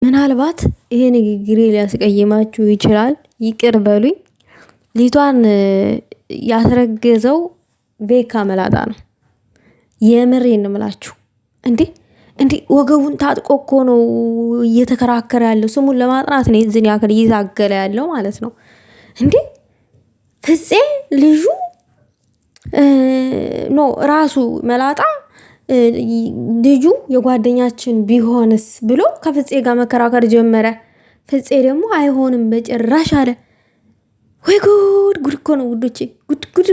ምናልባት ይሄ ንግግሬ ሊያስቀይማችሁ ይችላል፣ ይቅር በሉኝ። ልጅቷን ያስረገዘው ቤካ መላጣ ነው። የምሬን ነው የምላችሁ። እንዴ እንዴ ወገቡን ታጥቆ እኮ ነው እየተከራከረ ያለው። ስሙን ለማጥራት ነው እዚህን ያክል እየታገለ ያለው ማለት ነው። እንዴ ፍፄ ልጁ ኖ ራሱ መላጣ ልጁ የጓደኛችን ቢሆንስ ብሎ ከፍፄ ጋር መከራከር ጀመረ። ፍፄ ደግሞ አይሆንም በጭራሽ አለ። ወይ ጉድ! ጉድ እኮ ነው ውዶቼ፣ ጉድ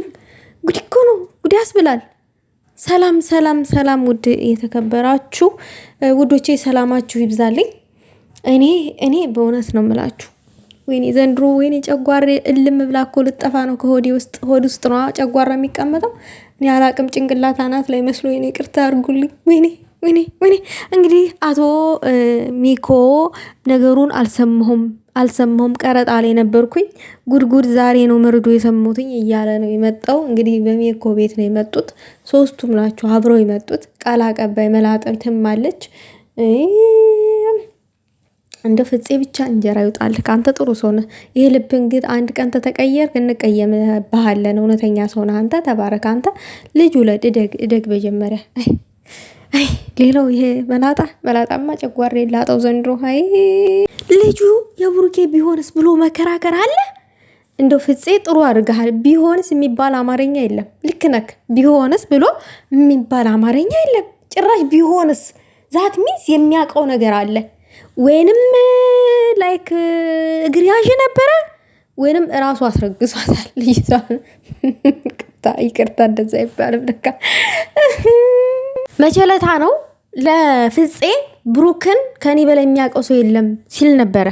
እኮ ነው። ጉድ ያስብላል። ሰላም ሰላም ሰላም! ውድ የተከበራችሁ ውዶቼ ሰላማችሁ ይብዛልኝ። እኔ በእውነት ነው የምላችሁ። ወይኔ ዘንድሮ ወይኔ ጨጓሬ እልም ብላ እኮ ልጠፋ ነው ከሆዴ ውስጥ። ሆድ ውስጥ ነው ጨጓራ የሚቀመጠው። እኔ አላቅም፣ ጭንቅላት አናት ላይ መስሎ ወይኔ ይቅርታ አድርጉልኝ። ወይኔ እንግዲህ አቶ ሚኮ ነገሩን አልሰማሁም ቀረጣ ላይ ነበርኩኝ። ጉድጉድ ዛሬ ነው መርዶ የሰሙትኝ እያለ ነው የመጣው። እንግዲህ በሚኮ ቤት ነው የመጡት። ሶስቱም ናቸው አብረው የመጡት። ቃል አቀባይ መላጠትም አለች። እንደ ፍፄ ብቻ እንጀራ ይውጣል። አንተ ጥሩ ሰው ነህ። ይሄ ልብን ግን አንድ ቀን ተቀየር እንቀየምብሃለን። እውነተኛ ሰው ነህ አንተ። ተባረክ አንተ። ልጅ ውለድ፣ እደግ መጀመሪያ። ሌላው ይሄ መላጣማ ጨጓሬ ላጠው ዘንድሮ። ልጁ የብሩኬ ቢሆንስ ብሎ መከራከር አለ። እንደው ፍፄ ጥሩ አድርገሃል። ቢሆንስ የሚባል አማርኛ የለም። ልክ ነክ። ቢሆንስ ብሎ የሚባል አማርኛ የለም ጭራሽ። ቢሆንስ ዛት ሚንስ የሚያውቀው ነገር አለ። ወይንም ላይክ እግር ያዥ ነበረ፣ ወይንም እራሱ አስረግዟታል ልጅቷን። ይቅርታ እንደዛ ይባልም ለካ። መቸለታ ነው ለፍፄ ብሩክን ከኔ በላይ የሚያውቀው ሰው የለም ሲል ነበረ።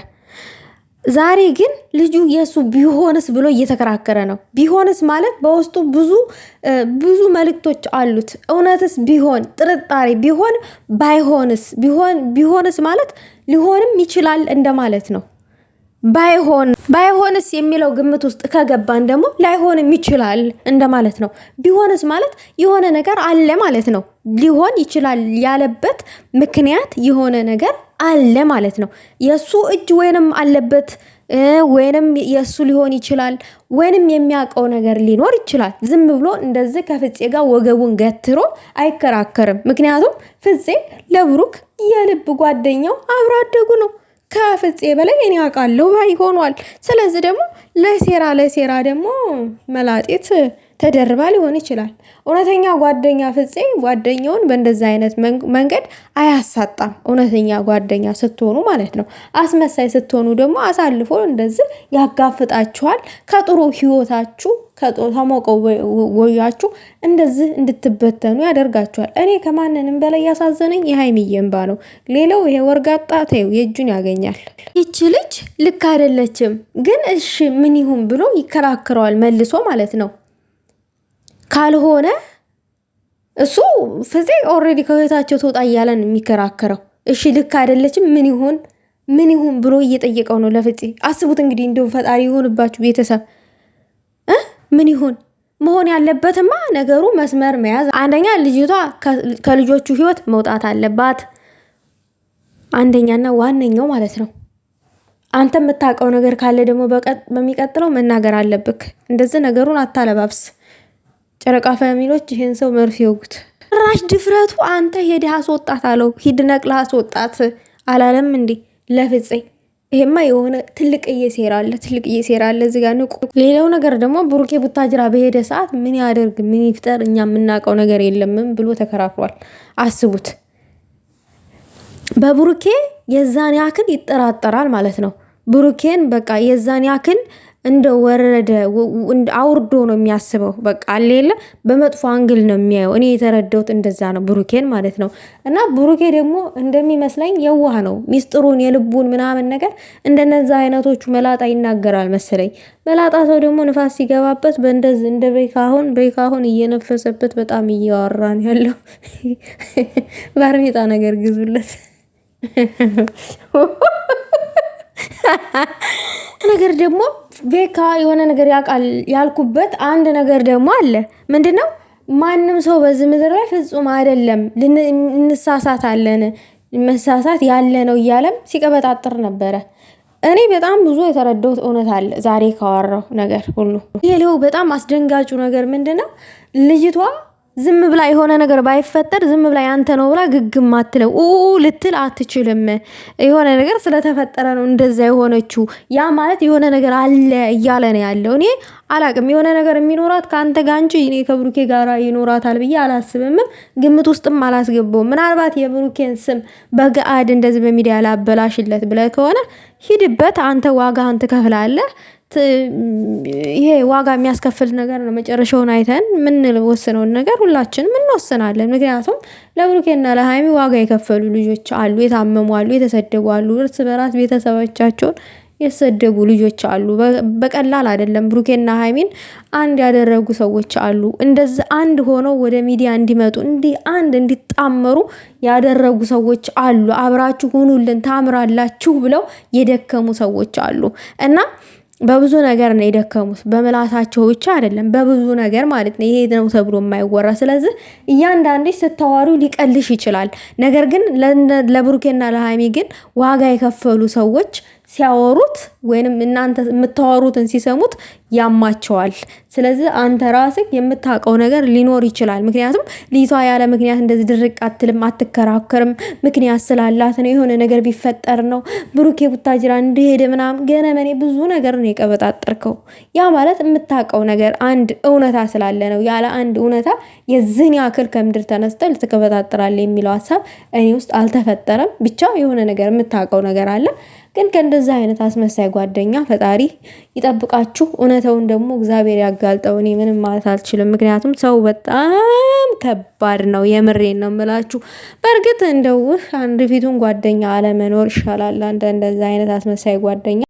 ዛሬ ግን ልጁ የሱ ቢሆንስ ብሎ እየተከራከረ ነው። ቢሆንስ ማለት በውስጡ ብዙ መልእክቶች አሉት። እውነትስ ቢሆን ጥርጣሬ ቢሆን ቢሆንስ ማለት ሊሆንም ይችላል እንደማለት ነው። ባይሆንስ የሚለው ግምት ውስጥ ከገባን ደግሞ ላይሆንም ይችላል እንደማለት ነው። ቢሆንስ ማለት የሆነ ነገር አለ ማለት ነው። ሊሆን ይችላል ያለበት ምክንያት የሆነ ነገር አለ ማለት ነው። የሱ እጅ ወይንም አለበት፣ ወይንም የሱ ሊሆን ይችላል፣ ወይንም የሚያውቀው ነገር ሊኖር ይችላል። ዝም ብሎ እንደዚህ ከፍፄ ጋር ወገቡን ገትሮ አይከራከርም። ምክንያቱም ፍፄ ለብሩክ የልብ ጓደኛው አብሮ አደጉ ነው። ከፍፄ በላይ እኔ አውቃለሁ ባይ ሆኗል። ስለዚህ ደግሞ ለሴራ ደግሞ መላጤት ተደርባ ሊሆን ይችላል። እውነተኛ ጓደኛ ፍፄ ጓደኛውን በእንደዛ አይነት መንገድ አያሳጣም። እውነተኛ ጓደኛ ስትሆኑ ማለት ነው። አስመሳይ ስትሆኑ ደግሞ አሳልፎ እንደዚህ ያጋፍጣችኋል። ከጥሩ ህይወታችሁ ከሞቀው ወያችሁ እንደዚህ እንድትበተኑ ያደርጋችኋል። እኔ ከማንንም በላይ ያሳዘነኝ የሀይሚዬ እንባ ነው። ሌላው ይሄ ወርጋጣ ተይው የእጁን ያገኛል። ይቺ ልጅ ልክ አይደለችም። ግን እሺ ምን ይሁን ብሎ ይከራክረዋል መልሶ ማለት ነው። ካልሆነ እሱ ፍፄ ኦልሬዲ ከህይወታቸው ተውጣ እያለ ነው የሚከራከረው። እሺ ልክ አይደለችም ምን ይሁን ብሎ እየጠየቀው ነው ለፍፄ። አስቡት እንግዲህ እንደው ፈጣሪ ይሁንባችሁ ቤተሰብ። ምን ይሁን መሆን ያለበትማ ነገሩ መስመር መያዝ። አንደኛ ልጅቷ ከልጆቹ ህይወት መውጣት አለባት። አንደኛና ዋነኛው ማለት ነው። አንተ የምታውቀው ነገር ካለ ደግሞ በሚቀጥለው መናገር አለብክ። እንደዚህ ነገሩን አታለባብስ። ጨረቃ ፋሚሊዎች ይሄን ሰው መርፌ ይወጉት። ራሽ ድፍረቱ አንተ ሄደህ አስወጣት አለው። ሂድ ነቅለህ አስወጣት አላለም እንዴ ለፍፄ? ይሄማ የሆነ ትልቅዬ ሴራ አለ እዚህ ጋር ንቁ። ሌላው ነገር ደግሞ ብሩኬ ቡታጅራ በሄደ ሰዓት ምን ያደርግ ምን ይፍጠር እኛ የምናውቀው ነገር የለምም ብሎ ተከራክሯል። አስቡት። በብሩኬ የዛን ያክል ይጠራጠራል ማለት ነው። ብሩኬን በቃ የዛን ያክል እንደወረደ አውርዶ ነው የሚያስበው። በቃ አለለ በመጥፎ አንግል ነው የሚያየው። እኔ የተረዳሁት እንደዛ ነው ብሩኬን ማለት ነው። እና ብሩኬ ደግሞ እንደሚመስለኝ የዋህ ነው። ሚስጥሩን የልቡን ምናምን ነገር እንደነዛ አይነቶቹ መላጣ ይናገራል መሰለኝ። መላጣ ሰው ደግሞ ንፋስ ሲገባበት በእንደዚህ እንደ በይካሁን እየነፈሰበት በጣም እያወራን ያለው። ባርኔጣ ነገር ግዙለት ነገር ደግሞ ቤካ የሆነ ነገር ያውቃል ያልኩበት አንድ ነገር ደግሞ አለ። ምንድነው? ማንም ሰው በዚህ ምድር ላይ ፍጹም አይደለም። እንሳሳታለን። መሳሳት ያለ ነው እያለም ሲቀበጣጥር ነበረ። እኔ በጣም ብዙ የተረዳሁት እውነት አለ ዛሬ ካወራው ነገር ሁሉ። ሌላው በጣም አስደንጋጩ ነገር ምንድነው? ልጅቷ ዝም ብላ የሆነ ነገር ባይፈጠር ዝም ብላ ያንተ ነው ብላ ግግም አትለው ልትል አትችልም። የሆነ ነገር ስለተፈጠረ ነው እንደዛ የሆነችው። ያ ማለት የሆነ ነገር አለ እያለ ነው ያለው። እኔ አላቅም የሆነ ነገር የሚኖራት ከአንተ ጋር እንጂ እኔ ከብሩኬ ጋር ይኖራታል ብዬ አላስብም። ግምት ውስጥም አላስገባውም። ምናልባት የብሩኬን ስም በገአድ እንደዚህ በሚዲያ ላበላሽለት ብለህ ከሆነ ሂድበት፣ አንተ ዋጋህን ትከፍላለህ። ይሄ ዋጋ የሚያስከፍል ነገር ነው። መጨረሻውን አይተን የምንወስነውን ነገር ሁላችንም እንወስናለን። ምክንያቱም ለብሩኬና ለሃይሚ ዋጋ የከፈሉ ልጆች አሉ፣ የታመሙ አሉ፣ የተሰደቡ አሉ፣ እርስ በራስ ቤተሰቦቻቸውን የተሰደቡ ልጆች አሉ። በቀላል አይደለም። ብሩኬና ሃይሚን አንድ ያደረጉ ሰዎች አሉ። እንደዚህ አንድ ሆነው ወደ ሚዲያ እንዲመጡ እንዲጣመሩ ያደረጉ ሰዎች አሉ። አብራችሁ ሁኑልን ታምራላችሁ ብለው የደከሙ ሰዎች አሉ እና በብዙ ነገር ነው የደከሙት። በምላሳቸው ብቻ አይደለም፣ በብዙ ነገር ማለት ነው። ይሄ ነው ተብሎ የማይወራ። ስለዚህ እያንዳንድሽ ስታዋሩ ሊቀልሽ ይችላል። ነገር ግን ለብሩኬና ለሃይሚ ግን ዋጋ የከፈሉ ሰዎች ሲያወሩት ወይንም እናንተ የምታወሩትን ሲሰሙት ያማቸዋል። ስለዚህ አንተ ራስህ የምታውቀው ነገር ሊኖር ይችላል። ምክንያቱም ልጅቷ ያለ ምክንያት እንደዚህ ድርቅ አትልም፣ አትከራከርም። ምክንያት ስላላት ነው። የሆነ ነገር ቢፈጠር ነው ብሩኬ ቡታጅራ እንደሄደ ምናምን ገነመኔ ብዙ ነገር ነው የቀበጣጠርከው። ያ ማለት የምታውቀው ነገር አንድ እውነታ ስላለ ነው። ያለ አንድ እውነታ የዝህን ያክል ከምድር ተነስተ ልትቀበጣጥራለ የሚለው ሀሳብ እኔ ውስጥ አልተፈጠረም። ብቻ የሆነ ነገር የምታውቀው ነገር አለ። ግን ከእንደዛ አይነት አስመሳይ ጓደኛ ፈጣሪ ይጠብቃችሁ። እውነታውን ደግሞ እግዚአብሔር ያጋልጠው። እኔ ምንም ማለት አልችልም። ምክንያቱም ሰው በጣም ከባድ ነው። የምሬን ነው የምላችሁ። በእርግጥ እንደው አንድ ፊቱን ጓደኛ አለመኖር ይሻላል እንደዛ አይነት አስመሳይ ጓደኛ